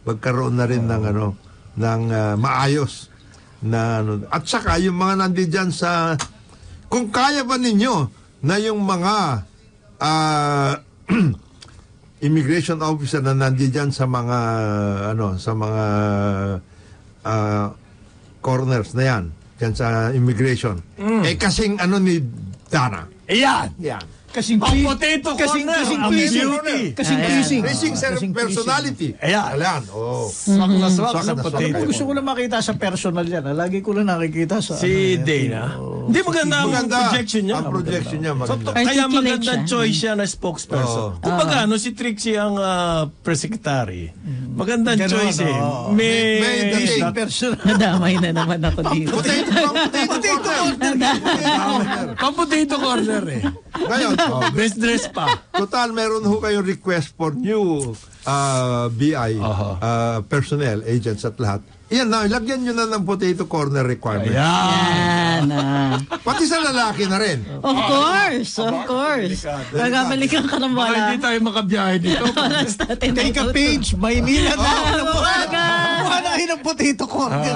magkaroon na rin ng maayos na At saka yung mga nandiyan sa, kung kaya ba ninyo na yung mga immigration officer na nandiyan sa mga corners na yan, dyan sa immigration. Kasing ni Dana. Ayan. Kasing potato corner. Ang beauty. Kasing personality. Ayan. Swak na swak sa na swak. potato. Gusto ko lang makita sa personal yan. Lagi ko lang nakikita sa... Si Dana. Hindi maganda ang projection niya. Ang projection niya maganda. Kaya Articulate magandang siya. choice siya na spokesperson. Kumbaga, si Trixie ang press-secretary. Magandang choice eh. May dating. personal. Nadamay na naman ako dito. Potato corner. Pang-potato corner eh. Ngayon, Best dress pa. total meron ho kayong request for new BI personnel, agents at lahat. Yan na, lagyan nyo na ng potato corner requirement. Ayan. Yan. Pati sa lalaki na rin. Of course. Magabalikan ka ng Baka wala. hindi tayo makabiyahe dito. Take a page, Maynila na. Wanahin ang potato corner.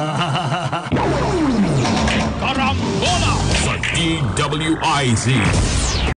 Karambola sa DWIZ.